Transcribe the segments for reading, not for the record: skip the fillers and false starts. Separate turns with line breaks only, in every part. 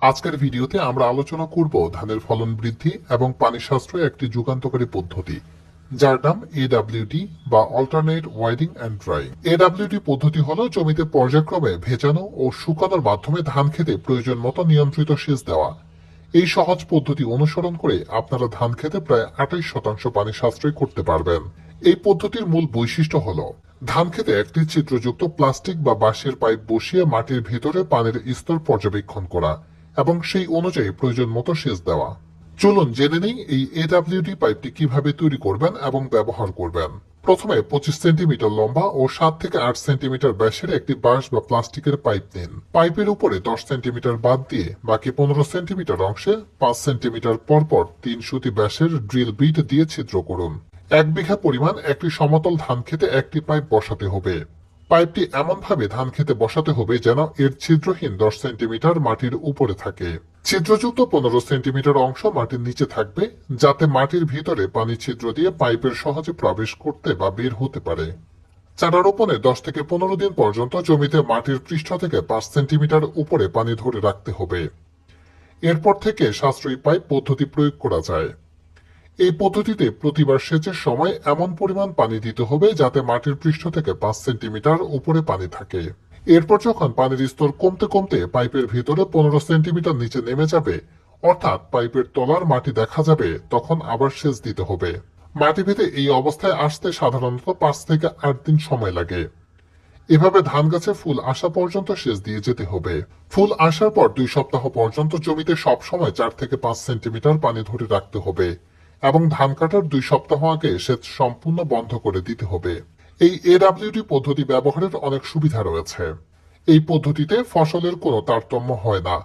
আজকের ভিডিওতে আমরা আলোচনা করব ধানের ফলন বৃদ্ধি এবং পানি সাশ্রয় একটি যুগান্তকারী পদ্ধতি, যার নাম এডব্লিউডি বা অল্টারনেট ওয়াইডিং অ্যান্ড ড্রাইং। এডব্লিউডি পদ্ধতি হলো জমিতে পর্যায়ক্রমে ভেজানো ও শুকানোর মাধ্যমে ধান খেতে প্রয়োজন মতো নিয়ন্ত্রিত সেচ দেওয়া। এই সহজ পদ্ধতি অনুসরণ করে আপনারা ধান খেতে প্রায় 28% পানি সাশ্রয় করতে পারবেন। এই পদ্ধতির মূল বৈশিষ্ট্য হলো ধান খেতে একটি ছিদ্রযুক্ত প্লাস্টিক বা বাঁশের পাইপ বসিয়ে মাটির ভিতরে পানির স্তর পর্যবেক্ষণ করা এবং সেই অনুযায়ী প্রয়োজন মতো সেচ দেওয়া। চলুন জেনে নেই এই এডব্লিউডি পাইপটি কিভাবে তৈরি করবেন এবং ব্যবহার করবেন। প্রথমে 25 সেন্টিমিটার লম্বা ও 7 থেকে 8 সেন্টিমিটার ব্যাসের একটি বাঁশ বা প্লাস্টিকের পাইপ নিন। পাইপের উপরে 10 সেন্টিমিটার বাদ দিয়ে বাকি 15 সেন্টিমিটার অংশে 5 সেন্টিমিটার পরপর 3 সুতি ব্যাসের ড্রিল বিট দিয়ে ছিদ্র করুন। 1 বিঘা পরিমাণ একটি সমতল ধান খেতে একটি পাইপ বসাতে হবে। পাইপটি এমনভাবে ধান খেতে বসাতে হবে যেন এর ছিদ্রহীন 10 সেন্টিমিটার মাটির উপরে থাকে। ছিদ্রযুক্ত 15 সেন্টিমিটার অংশ মাটির নিচে থাকবে, যাতে মাটির ভিতরে পানি ছিদ্র দিয়ে পাইপের সহজে প্রবেশ করতে বা বের হতে পারে। চারা রোপণে 10 থেকে 15 দিন পর্যন্ত জমিতে মাটির পৃষ্ঠ থেকে 5 সেন্টিমিটার উপরে পানি ধরে রাখতে হবে। এরপর থেকে সাশ্রয়ী পাইপ পদ্ধতি প্রয়োগ করা যায়। এই পদ্ধতিতে প্রতিবার সেচের সময় এমন পরিমাণ পানি দিতে হবে যাতে মাটির পৃষ্ঠ থেকে 5 সেন্টিমিটার উপরে পানি থাকে। এরপর যখন পানির স্তর কমতে কমতে পাইপের ভিতরে 15 সেন্টিমিটার নিচে নেমে যাবে, অর্থাৎ পাইপের তলার মাটি দেখা যাবে, তখন আবার সেচ দিতে হবে। মাটি ভেদে এই অবস্থায় আসতে সাধারণত 5 থেকে 8 দিন সময় লাগে। এভাবে ধান গাছে ফুল আসা পর্যন্ত সেচ দিয়ে যেতে হবে। ফুল আসার পর 2 সপ্তাহ পর্যন্ত জমিতে সব সময় 4 থেকে 5 সেন্টিমিটার পানি ধরে রাখতে হবে এবং ধান কাটার 2 সপ্তাহ আগে সেচ সম্পূর্ণ বন্ধ করে দিতে হবে। এই এডব্লিউডি পদ্ধতি ব্যবহারের অনেক সুবিধা রয়েছে। এই পদ্ধতিতে ফসলের কোনো তারতম্য হয় না,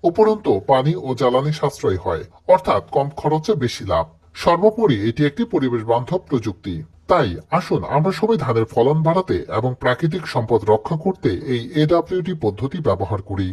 উপরন্তু পানি ও জ্বালানি সাশ্রয় হয়, অর্থাৎ কম খরচে বেশি লাভ। সর্বোপরি এটি একটি পরিবেশ বান্ধব প্রযুক্তি। তাই আসুন আমরা সবাই ধানের ফলন বাড়াতে এবং প্রাকৃতিক সম্পদ রক্ষা করতে এই এডব্লিউডি পদ্ধতি ব্যবহার করি।